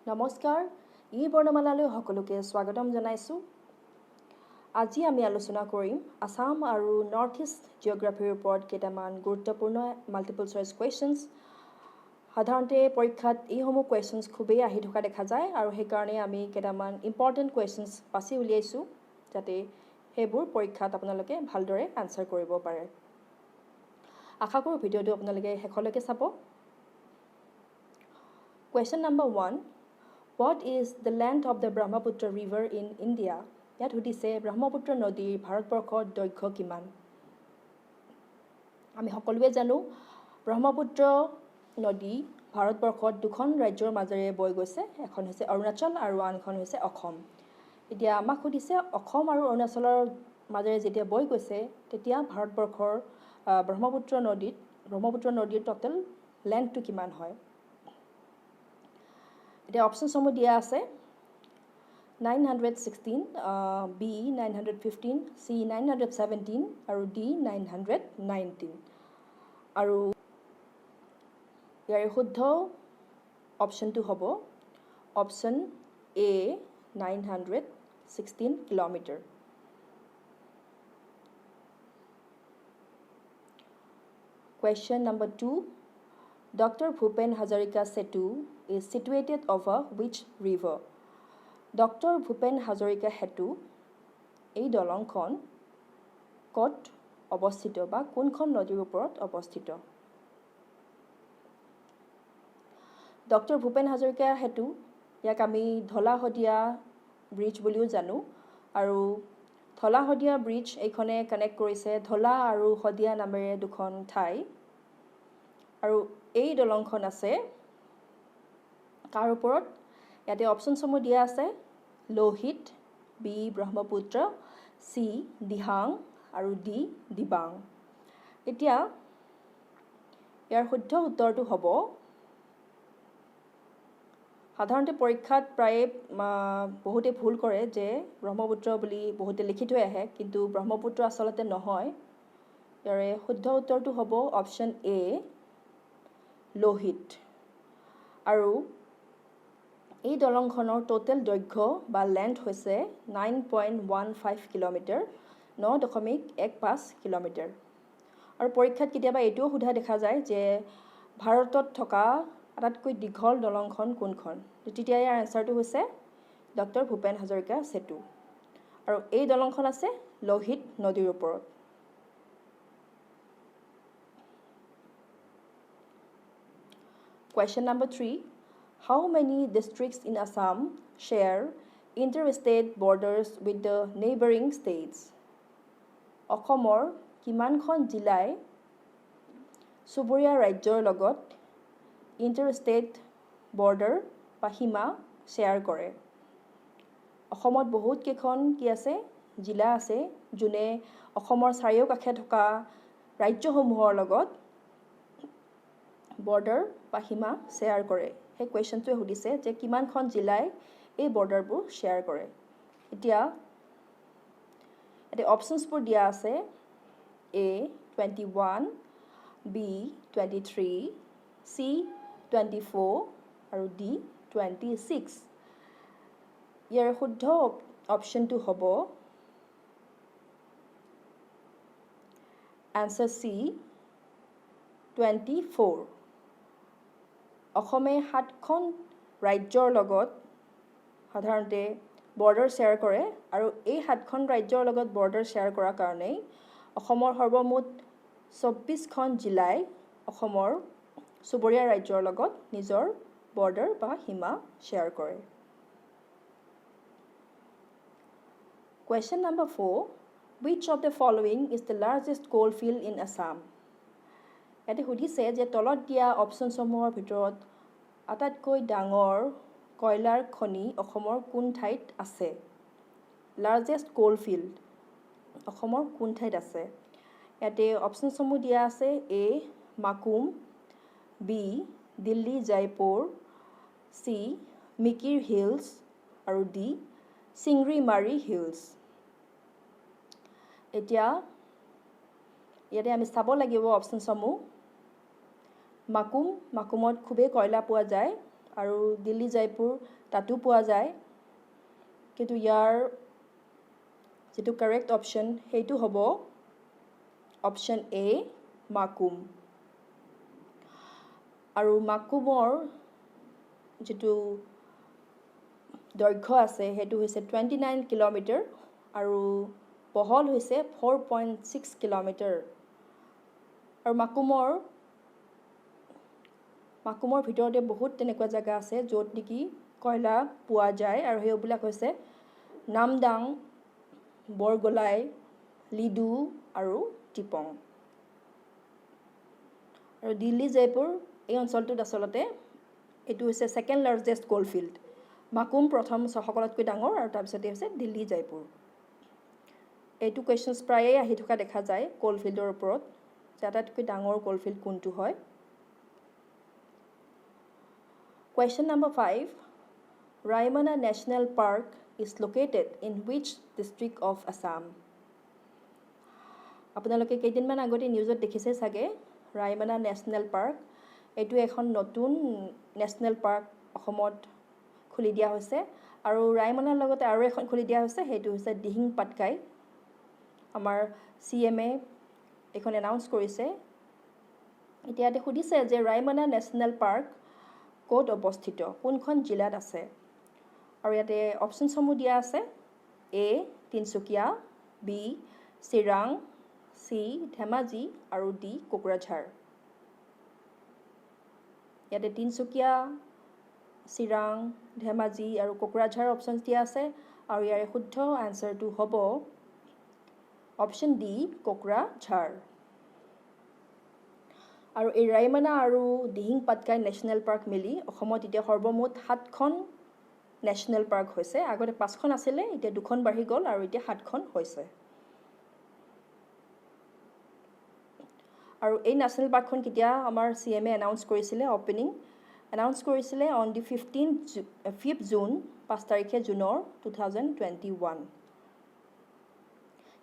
নমস্কাৰ ই বৰ্ণমালালৈ সকলোকে স্বাগতম জনাইছোঁ আজি আমি আলোচনা কৰিম আসাম আৰু নৰ্থ ইষ্ট জিঅ'গ্ৰাফিৰ ওপৰত কেইটামান গুৰুত্বপূৰ্ণ মাল্টিপল চইচ কুৱেশ্যনছ সাধাৰণতে পৰীক্ষাত এইসমূহ কুৱেশ্যনছ খুবেই আহি থকা দেখা যায় আৰু সেইকাৰণে আমি কেইটামান ইম্পৰ্টেণ্ট কুৱেশ্যনছ বাছি উলিয়াইছোঁ যাতে সেইবোৰ পৰীক্ষাত আপোনালোকে ভালদৰে আনচাৰ কৰিব পাৰে আশা কৰোঁ ভিডিঅ'টো আপোনালোকে শেষলৈকে চাব question number 1 What is the length of the Brahmaputra River in India? ইয়াত সুধিছে ব্ৰহ্মপুত্ৰ নদীৰ ভাৰতবৰ্ষৰ দৈৰ্ঘ্য কিমান আমি সকলোৱে জানো ব্ৰহ্মপুত্ৰ নদী ভাৰতবৰ্ষত দুখন ৰাজ্যৰ মাজেৰে বৈ গৈছে এখন হৈছে অৰুণাচল আৰু আনখন হৈছে অসম এতিয়া আমাক সুধিছে অসম আৰু অৰুণাচলৰ মাজেৰে যেতিয়া বৈ গৈছে তেতিয়া ভাৰতবৰ্ষৰ ব্ৰহ্মপুত্ৰ নদীৰ টোটেল লেন্থটো কিমান হয় এতিয়া অপশ্যনসমূহ দিয়া আছে 916 B 915 C 917 আৰু D 919 আৰু ইয়াৰ শুদ্ধ অপশ্যনটো হ'ব option A 916 kilometre Question number 2 Dr. Bhupen Hazarika Setu is situated over which river? Dr. Bhupen Hazarika Setu এই দলংখন ক'ত অৱস্থিত বা কোনখন নদীৰ ওপৰত অৱস্থিত ডক্টৰ ভূপেন হাজৰিকা সেতু ইয়াক আমি ধলা শদিয়া ব্ৰিজ বুলিও জানো আৰু ধলা শদিয়া ব্ৰিজ এইখনে কানেক্ট কৰিছে ধলা আৰু শদিয়া নামেৰে দুখন ঠাই আৰু এই দলংখন আছে কাৰ ওপৰত ইয়াতে অপশ্যনসমূহ দিয়া আছে লোহিত বি ব্ৰহ্মপুত্ৰ চি দিহাং আৰু ডি দিবাং এতিয়া ইয়াৰ শুদ্ধ উত্তৰটো হ'ব সাধাৰণতে পৰীক্ষাত প্ৰায় বহুতে ভুল কৰে যে ব্ৰহ্মপুত্ৰ বুলি বহুতে লিখি থৈ আহে কিন্তু ব্ৰহ্মপুত্ৰ আচলতে নহয় ইয়াৰে শুদ্ধ উত্তৰটো হ'ব অপশ্যন এ লোহিত আৰু এই দলংখনৰ টোটেল দৈৰ্ঘ্য বা লেন্থ হৈছে 9.15 কিলোমিটাৰ 9.15 কিলোমিটাৰ আৰু পৰীক্ষাত কেতিয়াবা এইটোও সোধা দেখা যায় যে ভাৰতত থকা আটাইতকৈ দীঘল দলংখন কোনখন তেতিয়া ইয়াৰ আনসাৰটো হৈছে ডক্টৰ ভূপেন হাজৰিকা সেতু আৰু এই দলংখন আছে লোহিত নদীৰ ওপৰত Question number 3 How many districts in Assam share interstate borders with the neighboring states? অসমৰ কিমানখন জিলাই চুবুৰীয়া ৰাজ্যৰ লগত ইণ্টাৰষ্টেট বৰ্ডাৰ বা সীমা শ্বেয়াৰ কৰে অসমত বহুত কেইখন কি আছে জিলা আছে যোনে অসমৰ চাৰিওকাষে থকা ৰাজ্যসমূহৰ লগত বৰ্ডাৰ বা সীমা শ্বেয়াৰ কৰে সেই কুৱেশ্যনটোৱে সুধিছে যে কিমানখন জিলাই এই বৰ্ডাৰবোৰ শ্বেয়াৰ কৰে এতিয়া অপশ্যনছবোৰ দিয়া আছে A 21 B 23 C 24 আৰু D 26 ইয়াৰ শুদ্ধ অপশ্যনটো হ'ব আনসাৰ C 24 অসমে 7খন ৰাজ্যৰ লগত সাধাৰণতে বৰ্ডাৰ শ্বেয়াৰ কৰে আৰু এই 7খন ৰাজ্যৰ লগত বৰ্ডাৰ শ্বেয়াৰ কৰাৰ কাৰণেই অসমৰ সৰ্বমুঠ 24খন জিলাই অসমৰ চুবুৰীয়া ৰাজ্যৰ লগত নিজৰ বৰ্ডাৰ বা সীমা শ্বেয়াৰ কৰে Question number 4 Which of the following is the largest coal field in Assam? ইয়াতে সুধিছে যে তলত দিয়া অপশ্যনসমূহৰ ভিতৰত আটাইতকৈ ডাঙৰ কয়লাৰ খনি অসমৰ কোন ঠাইত আছে লাৰ্জেষ্ট কোল ফিল্ড অসমৰ কোন ঠাইত আছে ইয়াতে অপশ্যনসমূহ দিয়া আছে A Makum B Delhi Jaipur C Mikir hills আৰু D চিংৰিমাৰী হিলছ এতিয়া ইয়াতে আমি চাব লাগিব অপশ্যনসমূহ মাকুমত খুবেই কয়লা পোৱা যায় আৰু দিল্লী জয়পুৰ তাতো পোৱা যায় কিন্তু ইয়াৰ যেটো কাৰেক্ট অপশ্যন সেইটো হ'ব অপশ্যন এ মাকুম আৰু মাকুমৰ যেটো দৈৰ্ঘ্য আছে সেইটো হৈছে 29 কিলোমিটাৰ আৰু বহল হৈছে 4.6 কিলোমিটাৰ আৰু মাকুমৰ ভিতৰতে বহুত তেনেকুৱা জায়গা আছে য'ত নেকি কয়লা পোৱা যায় আৰু সেইবিলাক হৈছে নামদাং বৰগোলাই লিডু আৰু টিপং আৰু দিল্লী জয়পুৰ এই অঞ্চলটোত আচলতে এইটো হৈছে সেকেন্ড লাৰ্জেষ্ট কোল ফিল্ড মাকুম প্ৰথম সকলোতকৈ ডাঙৰ আৰু তাৰপিছতে হৈছে দিল্লী জয়পুৰ এইটো কোৱেশ্চনছ প্ৰায়ে আহি থকা দেখা যায় কোল ফিল্ডৰ ওপৰত যে আটাইতকৈ ডাঙৰ কোল ফিল্ড কোনটো হয় Question number 5. Raimana National Park is located in which district of Assam? আপোনালোকে কেইদিনমান আগতে নিউজত দেখিছে চাগে ৰাইমনা নেশ্যনেল পাৰ্ক এইটো এখন নতুন নেশ্যনেল পাৰ্ক অসমত খুলি দিয়া হৈছে আৰু ৰাইমনাৰ লগতে আৰু এখন খুলি দিয়া হৈছে সেইটো হৈছে দিহিং পাটকাই আমাৰ CMA এখন এনাউন্স কৰিছে এতিয়াতে সুধিছে যে ৰাইমনা নেশ্যনেল পাৰ্ক ক'ত অৱস্থিত কোনখন জিলাত আছে আৰু ইয়াতে অপচনসমূহ দিয়া আছে A Tinsukia B Chirang C Dhemaji আৰু D কোকৰাঝাৰ ইয়াতে তিনচুকীয়া চিৰাং ধেমাজি আৰু কোকৰাঝাৰ অপচন দিয়া আছে আৰু ইয়াৰ শুদ্ধ আনসাৰটো হ'ব অপচন D কোকৰাঝাৰ আৰু এই ৰাইমনা আৰু দিহিং পাটকাই নেশ্যনেল পাৰ্ক মিলি অসমত এতিয়া সৰ্বমুঠ 7খন নেশ্যনেল পাৰ্ক হৈছে আগতে 5খন আছিলে এতিয়া 2খন বাঢ়ি গ'ল আৰু এতিয়া 7খন হৈছে আৰু এই নেশ্যনেল পাৰ্কখন কেতিয়া আমাৰ CMA এনাউন্স কৰিছিলে ওপেনিং এনাউন্স কৰিছিলে অন দি 5th জুন 5 তাৰিখে জুনৰ 2021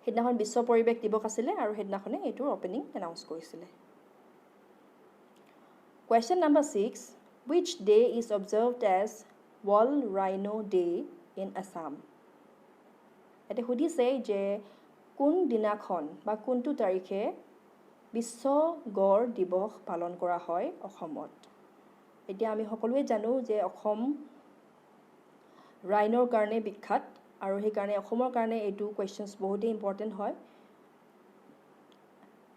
সেইদিনাখন বিশ্ব পৰিৱেশ দিৱস আছিলে আৰু সেইদিনাখনে এইটোৰ ওপেনিং এনাউন্স কৰিছিলে Question number 6. Which day is observed as World Rhino Day in Assam? এতে সুধিছে যে কোন দিনাখন বা কোনটো তাৰিখে বিশ্ব গড় দিৱস পালন কৰা হয় অসমত এতিয়া আমি সকলোৱে জানো যে অসম ৰাইনৰ কাৰণে বিখ্যাত আৰু সেই কাৰণে অসমৰ কাৰণে এইটো কোৱেশ্চনছ বহুত ইম্পৰ্টেন্ট হয়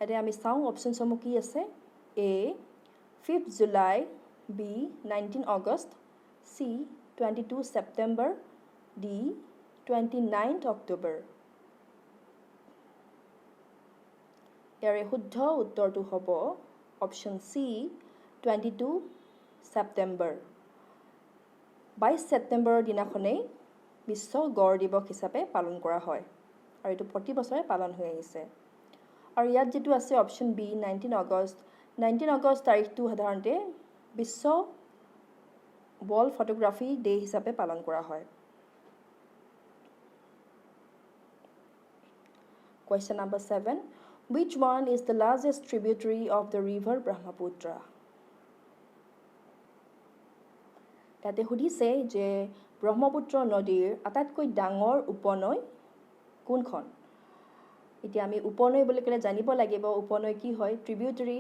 এতে আমি চাও অপচনসমূহ কি আছে A 5th July B 19 August C 22 September D 29th October ইয়াৰে শুদ্ধ উত্তৰটো হ'ব অপচন C 22 September 22 ছেপ্টেম্বৰৰ দিনাখনেই বিশ্ব গড় দিৱস হিচাপে পালন কৰা হয় আৰু এইটো প্ৰতি বছৰে পালন হৈ আহিছে আৰু ইয়াত যেটো আছে অপচন B 19 আগষ্ট তাৰিখটো সাধাৰণতে বিশ্ব ৱৰ্ল্ড ফটোগ্ৰাফি ডে হিচাপে পালন কৰা হয় Question number 7 Which one is the largest tributary of the river Brahmaputra তাতে সুধিছে যে ব্ৰহ্মপুত্ৰ নদীৰ আটাইতকৈ ডাঙৰ উপনৈ কোনখন এতিয়া আমি উপনৈ বুলি ক'লে জানিব লাগিব উপনৈ কি হয় ট্ৰিবিউটাৰি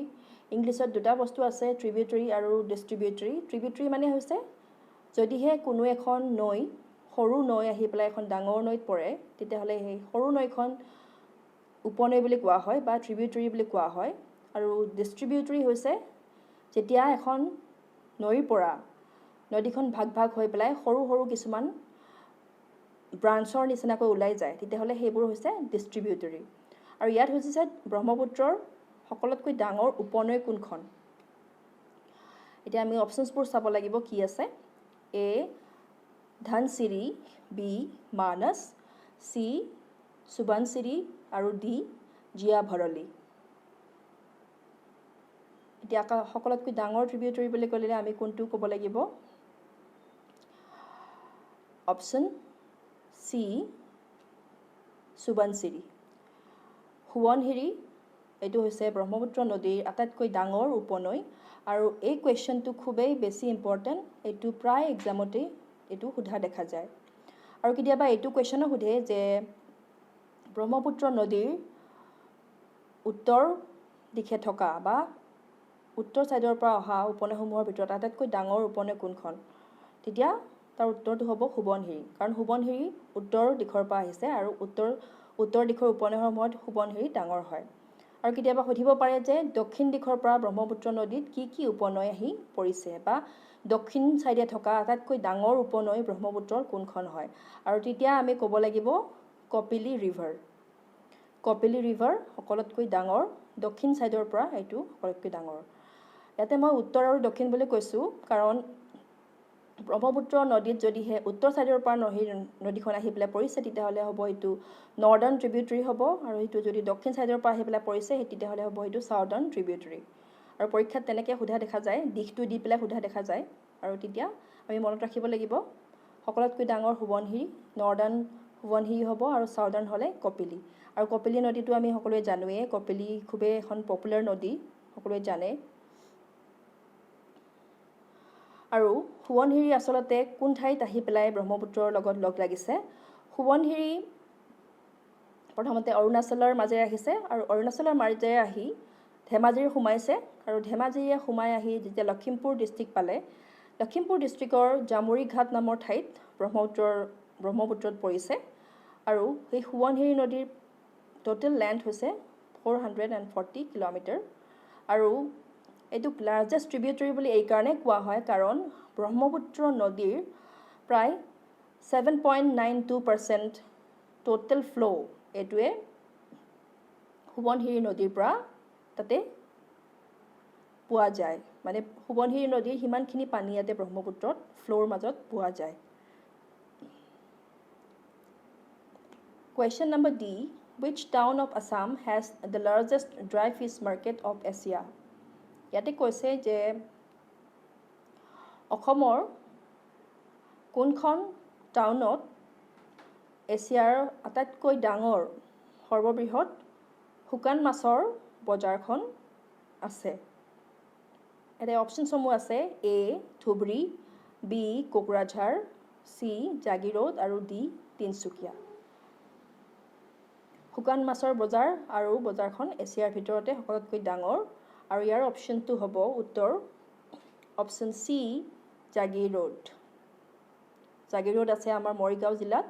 ইংলিছত দুটা বস্তু আছে ট্ৰিবিউটাৰি আৰু ডিস্ট্ৰিবিউটাৰি ট্ৰিবিউটাৰি মানে হৈছে যদিহে কোনো এখন নৈ সৰু নৈ আহি পেলাই এখন ডাঙৰ নৈত পৰে তেতিয়াহলে সেই সৰু নৈখন উপনৈ বুলি কোৱা হয় বা ট্ৰিবিউটাৰি বুলি কোৱা হয় আৰু ডিস্ট্ৰিবিউটাৰি হৈছে যেতিয়া এখন নৈৰ পৰা নদীখন ভাগ হৈ পেলাই সৰু সৰু কিছুমান ব্ৰাঞ্চৰ নিচিনাকৈ ওলাই যায় তেতিয়াহলে সেইবোৰ হৈছে ডিস্ট্ৰিবিউটাৰি আৰু ইয়াত হৈছে ব্ৰহ্মপুত্ৰৰ সকলোতকৈ ডাঙৰ উপনৈ কোনখন এতিয়া আমি অপচনছবোৰ চাব লাগিব কি আছে A Dhansiri B Manas C সুবনচিৰি আৰু D জিয়া ভৰলী এতিয়া সকলোতকৈ ডাঙৰ ট্ৰিবিউটাৰি বুলি ক'লে আমি কোনটো ক'ব লাগিব অপচন C সুবনচিৰি সোৱণশিৰি এইটো হৈছে ব্ৰহ্মপুত্ৰ নদীৰ আটাইতকৈ ডাঙৰ উপনৈ আৰু এই কুৱেশ্যনটো খুবেই বেছি ইম্পৰ্টেণ্ট এইটো প্ৰায় এক্সামতেই এইটো সোধা দেখা যায় আৰু কেতিয়াবা এইটো কুৱেশ্যনো সোধে যে ব্ৰহ্মপুত্ৰ নদীৰ উত্তৰ দিশে থকা বা উত্তৰ ছাইডৰ পৰা অহা উপনৈসমূহৰ ভিতৰত আটাইতকৈ ডাঙৰ উপনৈ কোনখন তেতিয়া তাৰ উত্তৰটো হ'ব সোৱণশিৰি কাৰণ সোৱণশিৰি উত্তৰ দিশৰ পৰা আহিছে আৰু উত্তৰ দিশৰ উপনৈসমূহত সোৱণশিৰি ডাঙৰ হয় আৰু কেতিয়াবা সুধিব পাৰে যে দক্ষিণ দিশৰ পৰা ব্ৰহ্মপুত্ৰ নদীত কি উপনৈ আহি পৰিছে বা দক্ষিণ ছাইডে থকা আটাইতকৈ ডাঙৰ উপনৈ ব্ৰহ্মপুত্ৰৰ কোনখন হয় আৰু তেতিয়া আমি ক'ব লাগিব কপিলী ৰিভাৰ সকলোতকৈ ডাঙৰ দক্ষিণ ছাইডৰ পৰা এইটো সকলোতকৈ ডাঙৰ ইয়াতে মই উত্তৰ আৰু দক্ষিণ বুলি কৈছোঁ কাৰণ ব্ৰহ্মপুত্ৰ নদীত যদিহে উত্তৰ ছাইডৰ পৰা নদীখন আহি পেলাই পৰিছে তেতিয়াহ'লে হ'ব এইটো নৰ্দাৰ্ণ ট্ৰিবিউটৰী হ'ব আৰু সেইটো যদি দক্ষিণ ছাইডৰ পৰা আহি পেলাই পৰিছে তেতিয়াহ'লে হ'ব এইটো ছাউদাৰ্ণ ট্ৰিবিউটৰী আৰু পৰীক্ষাত তেনেকৈ সোধা দেখা যায় দিশটো দি পেলাই সোধা দেখা যায় আৰু তেতিয়া আমি মনত ৰাখিব লাগিব সকলোতকৈ ডাঙৰ সোৱণশিৰি নৰ্দাৰ্ণ সোৱণশিৰি হ'ব আৰু ছাউদাৰ্ণ হ'লে কপিলী আৰু কপিলী নদীটো আমি সকলোৱে জানোৱেই কপিলী খুবেই এখন পপুলাৰ নদী সকলোৱে জানে আৰু সোৱণশিৰি আচলতে কোন ঠাইত আহি পেলাই ব্ৰহ্মপুত্ৰৰ লগত লগ লাগিছে সোৱণশিৰি প্ৰথমতে অৰুণাচলৰ মাজেৰে আহিছে আৰু অৰুণাচলৰ মাজেৰে আহি ধেমাজিৰ সোমাইছে আৰু ধেমাজিৰে সোমাই আহি যেতিয়া লখিমপুৰ ডিষ্ট্ৰিক্ট পালে লখিমপুৰ ডিষ্ট্ৰিক্টৰ জামুৰী ঘাট নামৰ ঠাইত ব্ৰহ্মপুত্ৰত পৰিছে আৰু সেই সোৱণশিৰি নদীৰ টোটেল লেন্থ হৈছে 440 কিলোমিটাৰ আৰু এইটোক লাৰ্জেষ্ট ট্ৰিবিউটৰী বুলি এইকাৰণে কোৱা হয় কাৰণ ব্ৰহ্মপুত্ৰ নদীৰ প্ৰায় 7.92% টোটেল ফ্ল' এইটোৱে সোৱণশিৰি নদীৰ পৰা তাতে পোৱা যায় মানে সোৱণশিৰি নদীৰ সিমানখিনি পানী ইয়াতে ব্ৰহ্মপুত্ৰত ফ্ল'ৰ মাজত পোৱা যায় Question number D. Which town of Assam has the largest dry fish market of Asia? ইয়াতে কৈছে যে অসমৰ কোনখন টাউনত এছিয়াৰ আটাইতকৈ ডাঙৰ সৰ্ববৃহৎ শুকান মাছৰ বজাৰখন আছে ইয়াতে অপশ্যনসমূহ আছে A. Dhubri B. Kokrajhar C. Jagiroad আৰু D. তিনচুকীয়া শুকান মাছৰ বজাৰ আৰু বজাৰখন এছিয়াৰ ভিতৰতে সকলোতকৈ ডাঙৰ আৰু ইয়াৰ অপশ্যনটো হ'ব উত্তৰ অপশ্যন C. জাগিৰোড আছে আমাৰ মৰিগাঁও জিলাত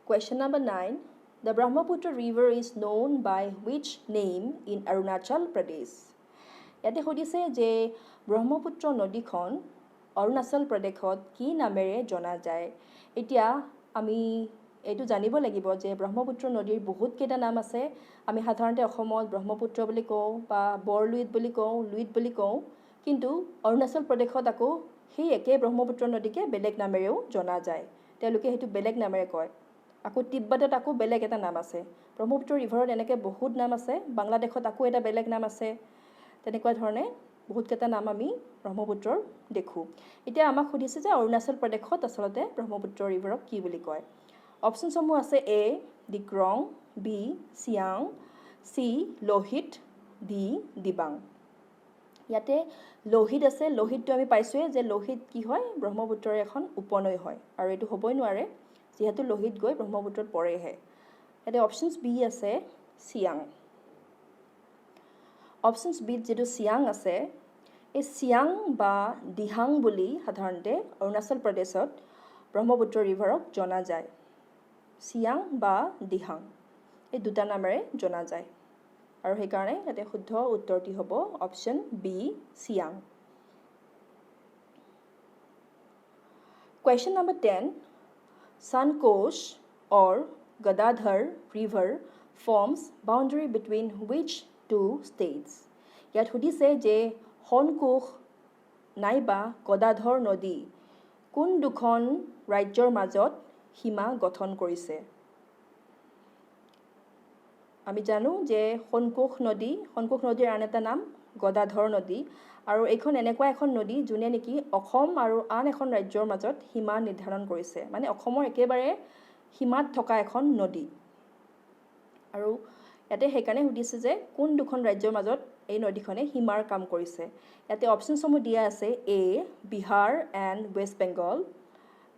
Question number 9. The Brahmaputra river is known by which name in Arunachal Pradesh? ইয়াতে সুধিছে যে ব্ৰহ্মপুত্ৰ নদীখন অৰুণাচল প্ৰদেশত কি নামেৰে জনা যায় এতিয়া আমি এইটো জানিব লাগিব যে ব্ৰহ্মপুত্ৰ নদীৰ বহুত কেইটা নাম আছে আমি সাধাৰণতে অসমত ব্ৰহ্মপুত্ৰ বুলি কওঁ বা বৰলুইত বুলি কওঁ লুইত বুলি কওঁ কিন্তু অৰুণাচল প্ৰদেশত আকৌ সেই একে ব্ৰহ্মপুত্ৰ নদীকে বেলেগ নামেৰেও জনা যায় তেওঁলোকে সেইটো বেলেগ নামেৰে কয় আকৌ তিব্বতত আকৌ বেলেগ এটা নাম আছে ব্ৰহ্মপুত্ৰ ৰিভাৰত এনেকৈ বহুত নাম আছে বাংলাদেশত আকৌ এটা বেলেগ নাম আছে তেনেকুৱা ধৰণে বহুতকেইটা নাম আমি ব্ৰহ্মপুত্ৰৰ দেখোঁ এতিয়া আমাক সুধিছে যে অৰুণাচল প্ৰদেশত আচলতে ব্ৰহ্মপুত্ৰ ৰিভাৰক কি বুলি কয় অপশ্যনসমূহ আছে A. Dikrong B. Siang C. Lohit D. Dibang ইয়াতে লোহিত আছে লোহিতটো আমি পাইছোঁৱেই যে লোহিত কি হয় ব্ৰহ্মপুত্ৰৰ এখন উপনৈ হয় আৰু এইটো হ'বই নোৱাৰে যিহেতু লোহিত গৈ ব্ৰহ্মপুত্ৰত পৰেহে ইয়াতে অপশ্যনছ B আছে চিয়াং অপশ্যনছ বিত যিটো চিয়াং আছে এই চিয়াং বা দিহাং বুলি সাধাৰণতে অৰুণাচল প্ৰদেশত ব্ৰহ্মপুত্ৰ ৰিভাৰক জনা যায় চিয়াং বা দিহাং এই দুটা নামেৰে জনা যায় আৰু সেইকাৰণে ইয়াতে শুদ্ধ উত্তৰটি হ'ব অপশ্যন B চিয়াং Question number 10. Sankosh or Gadadhar River forms boundary between which two states? ইয়াত সুধিছে যে সনকোষ নাইবা গদাধৰ নদী কোন দুখন ৰাজ্যৰ মাজত সীমা গঠন কৰিছে আমি জানো যে সনকোষ নদীৰ আন এটা নাম গদাধৰ নদী আৰু এইখন এনেকুৱা এখন নদী যোনে নেকি অসম আৰু আন এখন ৰাজ্যৰ মাজত সীমা নিৰ্ধাৰণ কৰিছে মানে অসমৰ একেবাৰে সীমাত থকা এখন নদী আৰু ইয়াতে সেইকাৰণে সুধিছে যে কোন দুখন ৰাজ্যৰ মাজত এই নদীখনে সীমাৰ কাম কৰিছে ইয়াতে অপশ্যনসমূহ দিয়া আছে A Bihar and West Bengal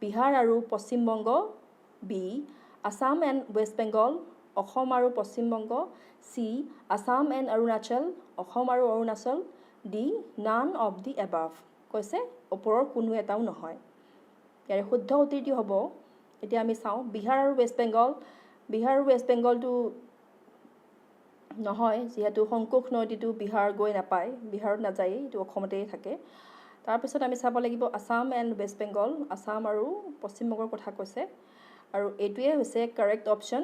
Bihar আৰু Paschim Banga B Assam and West Bengal Asom আৰু পশ্চিম বংগ চি আসাম এণ্ড অৰুণাচল অসম আৰু Arunachal D none of the above কৈছে ওপৰৰ কোনো এটাও নহয় ইয়াৰে শুদ্ধ উত্তৰটি হ'ব এতিয়া আমি চাওঁ বিহাৰ আৰু ৱেষ্ট বেংগলটো নহয় যিহেতু সংকোষ নদীটো বিহাৰ গৈ নাপায় বিহাৰত নাযায় এইটো অসমতেই থাকে তাৰপিছত আমি চাব লাগিব আসাম এণ্ড ৱেষ্ট বেংগল আসাম আৰু পশ্চিমবংগৰ কথা কৈছে আৰু এইটোৱে হৈছে কাৰেক্ট অপশ্যন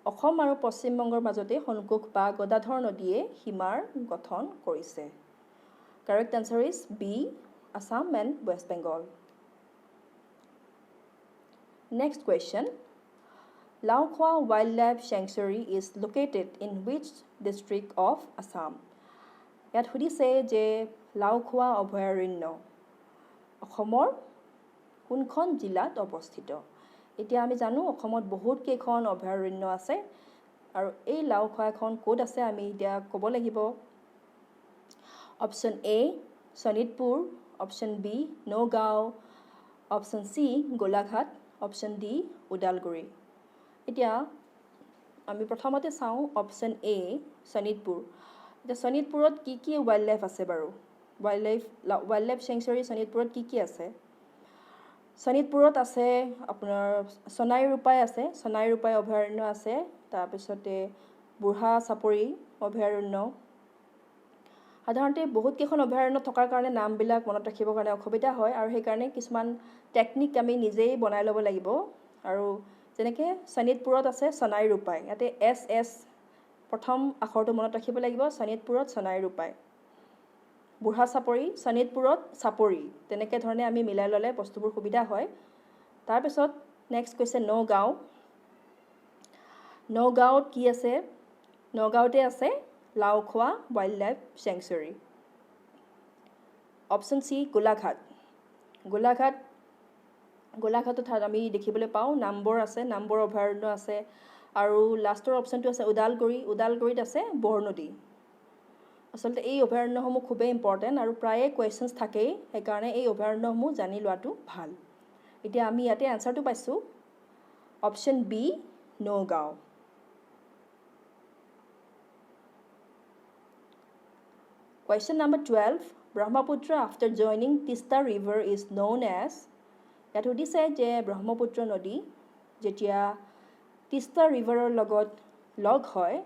অসম আৰু পশ্চিমবংগৰ মাজতে সংকোষ বা গদাধৰ নদীয়ে সীমাৰ গঠন কৰিছে correct answer is B Assam and West Bengal next question Laokhwa Wildlife Sanctuary is located in which district of Assam? ইয়াত সুধিছে যে লাওখোৱা অভয়াৰণ্য অসমৰ কোনখন জিলাত অৱস্থিত এতিয়া আমি জানো অসমত বহুত কেইখন অভয়াৰণ্য আছে আৰু এই লাওখোৱাখন ক'ত আছে আমি এতিয়া ক'ব লাগিব option A Sonitpur option B Nagaon option C Golaghat option D Udalguri এতিয়া আমি প্ৰথমতে চাওঁ অপশ্যন এ শোণিতপুৰ এতিয়া শোণিতপুৰত কি ৱাইল্ড লাইফ আছে বাৰু ৱাইল্ড লাইফ চেংচুৰী শোণিতপুৰত কি আছে শোণিতপুৰত আছে আপোনাৰ সোণাই ৰূপাই অভয়াৰণ্য আছে তাৰপিছতে বুঢ়া চাপৰি অভয়াৰণ্য সাধাৰণতে বহুত কেইখন অভয়াৰণ্য থকাৰ কাৰণে নামবিলাক মনত ৰাখিবৰ কাৰণে অসুবিধা হয় আৰু সেইকাৰণে কিছুমান টেকনিক আমি নিজেই বনাই ল'ব লাগিব আৰু যেনেকৈ শোণিতপুৰত আছে সোণাই ৰূপাই ইয়াতে এছ প্ৰথম আখৰটো মনত ৰাখিব লাগিব শোণিতপুৰত সোণাই ৰূপাই বুঢ়া চাপৰি শোণিতপুৰত চাপৰি তেনেকৈ ধৰণে আমি মিলাই ল'লে বস্তুবোৰ সুবিধা হয় তাৰপিছত নেক্সট কৈছে নগাঁৱত কি আছে নগাঁৱতে আছে Laokhowa wild life sanctuary option C গোলাঘাটত আমি দেখিবলৈ পাওঁ নামবৰ অভয়াৰণ্য আছে আৰু লাষ্টৰ অপশ্যনটো আছে ওদালগুৰিত আছে বৰনদী আচলতে এই অভয়াৰণ্যসমূহ খুবেই ইম্পৰ্টেণ্ট আৰু প্ৰায়ে কুৱেশ্যনছ থাকেই সেইকাৰণে এই অভয়াৰণ্যসমূহ জানি লোৱাটো ভাল এতিয়া আমি ইয়াতে এনচাৰটো পাইছোঁ option B Nagaon Question number 12 Brahmaputra after joining Tista river is known as ইয়াত সুধিছে যে ব্ৰহ্মপুত্ৰ নদী যেতিয়া তিষ্টা ৰিভাৰৰ লগত লগ হয়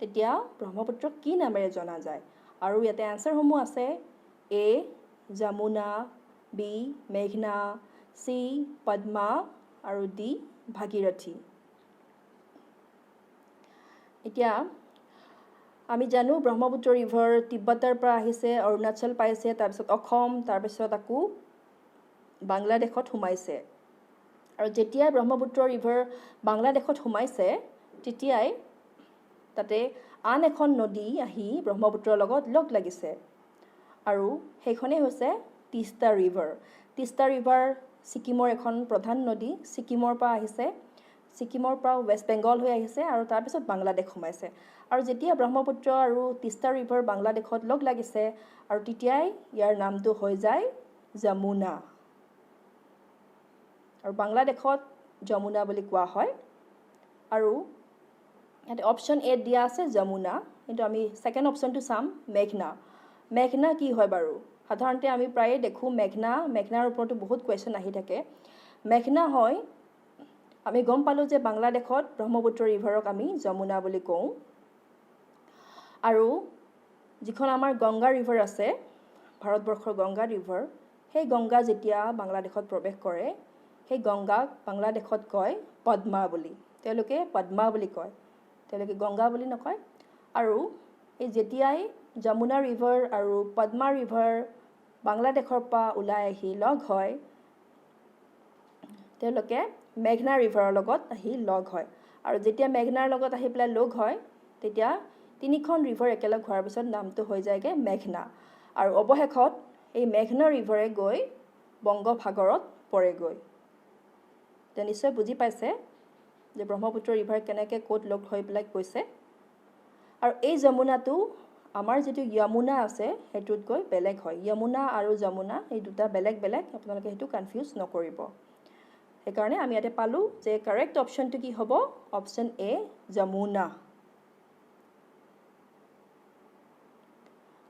তেতিয়া ব্ৰহ্মপুত্ৰক কি নামেৰে জনা যায় আৰু ইয়াতে এনচাৰসমূহ আছে এ যমুনা বি মেঘনা চি পদ্মা আৰু ডি ভাগীৰথী এতিয়া আমি জানো ব্ৰহ্মপুত্ৰ ৰিভাৰ তিব্বতৰ পৰা আহিছে অৰুণাচল পাইছে তাৰপিছত অসম তাৰপিছত আকৌ বাংলাদেশত সোমাইছে আৰু যেতিয়াই ব্ৰহ্মপুত্ৰ ৰিভাৰ বাংলাদেশত সোমাইছে তেতিয়াই তাতে আন এখন নদী আহি ব্ৰহ্মপুত্ৰৰ লগত লগ লাগিছে আৰু সেইখনেই হৈছে তিষ্টা ৰিভাৰ ছিকিমৰ এখন প্ৰধান নদী ছিকিমৰ পৰা আহিছে ছিকিমৰ পৰা ৱেষ্ট বেংগল হৈ আহিছে আৰু তাৰপিছত বাংলাদেশ সোমাইছে আৰু যেতিয়া ব্ৰহ্মপুত্ৰ আৰু তিষ্টা ৰিভাৰ বাংলাদেশত লগ লাগিছে আৰু তেতিয়াই ইয়াৰ নামটো হৈ যায় যমুনা আৰু বাংলাদেশত যমুনা বুলি কোৱা হয় আৰু ইয়াতে অপশ্যন এ দিয়া আছে যমুনা কিন্তু আমি ছেকেণ্ড অপশ্যনটো চাম মেঘনা কি হয় বাৰু সাধাৰণতে আমি প্ৰায়ে দেখোঁ মেঘনাৰ ওপৰতো বহুত কুৱেশ্যন আহি থাকে মেঘনা হয় আমি গম পালোঁ যে বাংলাদেশত ব্ৰহ্মপুত্ৰ ৰিভাৰক আমি যমুনা বুলি কওঁ আৰু যিখন আমাৰ গংগা ৰিভাৰ আছে ভাৰতবৰ্ষৰ গংগা ৰিভাৰ সেই গংগা যেতিয়া বাংলাদেশত প্ৰৱেশ কৰে সেই গংগাক বাংলাদেশত কয় পদ্মা বুলি তেওঁলোকে পদ্মা বুলি কয় তেওঁলোকে গংগা বুলি নকয় আৰু এই যেতিয়াই যমুনা ৰিভাৰ আৰু পদ্মা ৰিভাৰ বাংলাদেশৰ পৰা ওলাই আহি লগ হয় তেওঁলোকে মেঘনা ৰিভাৰৰ লগত আহি লগ হয় আৰু যেতিয়া মেঘনাৰ লগত আহি পেলাই লগ হয় তেতিয়া তিনিখন ৰিভাৰ একেলগ হোৱাৰ পিছত নামটো হৈ যায়গৈ মেঘনা আৰু অৱশেষত এই মেঘনা ৰিভাৰে গৈ বংগোপসাগৰত পৰেগৈ তে নিশ্চয় বুজি পাইছে যে ব্ৰহ্মপুত্ৰ ৰিভাৰ কেনেকৈ ক'ত লগ হৈ পেলাই গৈছে আৰু এই যমুনাটো আমাৰ যেটো যমুনা আছে হেতুতকৈ বেলেগ হয় যমুনা আৰু যমুনা এই দুটা বেলেগ বেলেগ আপোনালোকে হেতু কনফিউজ নকৰিব সেইকাৰণে আমি ইয়াতে পালো যে কাৰেক্ট অপচনটো কি হ'ব option A Yamuna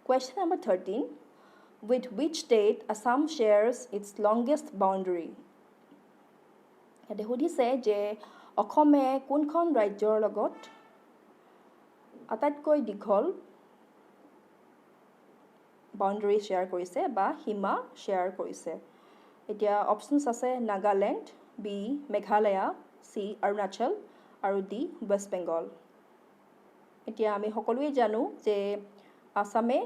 Question number 13. With which state Assam shares its longest boundary? ইয়াতে সুধিছে যে অসমে কোনখন ৰাজ্যৰ লগত আটাইতকৈ দীঘল বাউণ্ডাৰী শ্বেয়াৰ কৰিছে বা সীমা শ্বেয়াৰ কৰিছে এতিয়া অপচনছ আছে নাগালেণ্ড বি মেঘালয়া চি অৰুণাচল আৰু ডি ৱেষ্ট বেংগল এতিয়া আমি সকলোৱে জানো যে আসামে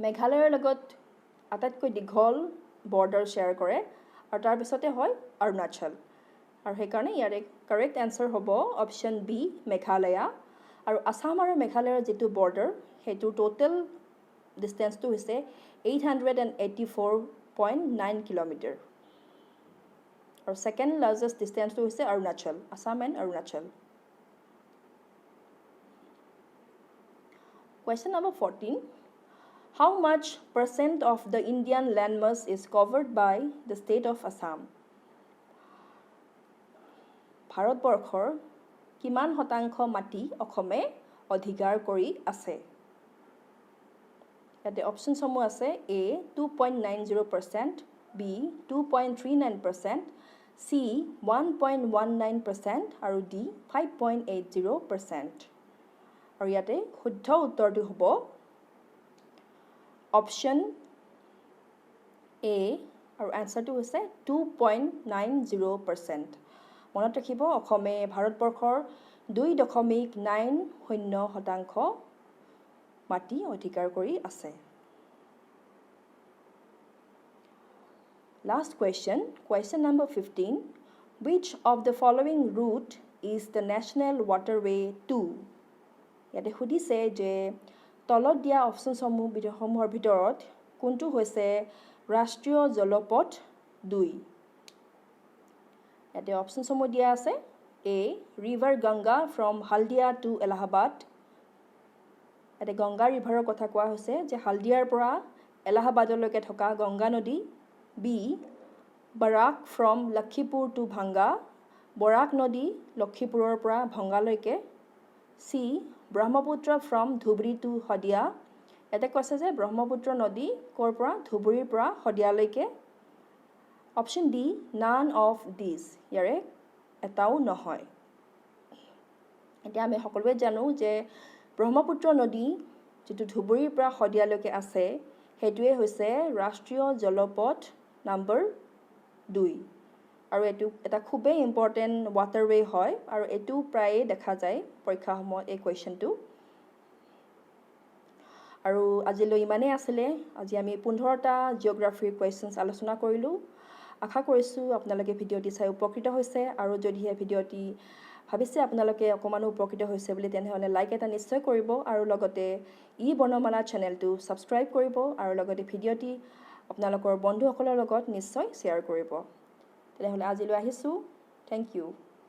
মেঘালয়ৰ লগত আটাইতকৈ দীঘল বৰ্ডাৰ শ্বেয়াৰ কৰে আৰু তাৰ পিছতে হয় অৰুণাচল আৰু সেইকাৰণে ইয়াৰে কাৰেক্ট এনসাৰ হ'ব অপচন বি মেঘালয়া আৰু আসাম আৰু মেঘালয়ৰ যেটো বৰ্ডাৰ হেতু টোটাল ডিসটেন্সটো হৈছে 884.9 কিলোমিটাৰ আৰু সেকেন্ড লাৰ্জেষ্ট ডিসটেন্সটো হৈছে Arunachal Assam and Arunachal Question number 14. How much percent of the Indian landmass is covered by the state of Assam? ভাৰতবৰ্ষৰ কিমান শতাংশ মাটি অসমে অধিকাৰ কৰি আছে ইয়াতে অপচন সমূহ আছে A 2.90% B 2.39% C 1.19% আৰু D 5.80% আৰু ইয়াতে শুদ্ধ উত্তৰটো হ'ব অপচন A আৰু আনসাৰটো হৈছে 2.90% মনত ৰাখিব অসমে ভাৰতবৰ্ষৰ 2.90% মাটি অধিকাৰ কৰি আছে Last question number 15 Which of the following route is the national waterway to ইয়াতে সুধিছে যে তলত দিয়া অপচনসমূহৰ ভিতৰত কোনটো হৈছে ৰাষ্ট্ৰীয় জলপথ 2 ইয়াতে অপচনসমূহ দিয়া আছে A River Ganga from Haldia to Allahabad ইয়াতে গংগা ৰিভাৰৰ কথা কোৱা হৈছে যে হালদিয়াৰ পৰা এলাহাবাদলৈকে থকা গংগা নদী B Barak from Lakshipur to Bhanga বৰাক নদী লক্ষীপুৰৰ পৰা ভংগালৈকে C Brahmaputra from Dhubri to হদিয়া এটা কৈছে যে ব্ৰহ্মপুত্ৰ নদী কৰ পৰা ধুবৰীৰ পৰা হদিয়ালৈকে option D none of these ইয়াৰে এটাও নহয় এতিয়া আমি সকলোৱে জানো যে ব্ৰহ্মপুত্ৰ নদী যেটো ধুবৰীৰ পৰা হদিয়ালৈকে আছে হেতুৱে হৈছে ৰাষ্ট্ৰীয় জলপথ নম্বৰ 2 আৰু এটো এটা খুবে ইম্পৰ্টেন্ট ওয়াটাৰৱে হয় আৰু এটো প্ৰায় দেখা যায় পৰীক্ষা সময়ত এই কোৱেশ্চনটো আৰু আজিলৈ ইমানে আছিল আজি আমি 15টা জিওগ্ৰাফি কোৱেশ্চনছ আলোচনা কৰিলো আশা কৰিছো আপোনালোকে ভিডিওটি চাই উপকৃত হৈছে আৰু যদি এই ভিডিওটি ভাবিছে আপোনালোকে অকমানো উপকৃত হৈছে বুলি তেনেহলে লাইক এটা নিশ্চয় কৰিব আৰু লগতে ই বৰ্ণমালা চেনেলটো সাবস্ক্ৰাইব কৰিব আৰু লগতে ভিডিওটি আপোনালোকৰ বন্ধুসকলৰ লগত নিশ্চয় শেয়াৰ কৰিব তেনেহলে আজিলৈ আহিছো থ্যাংক ইউ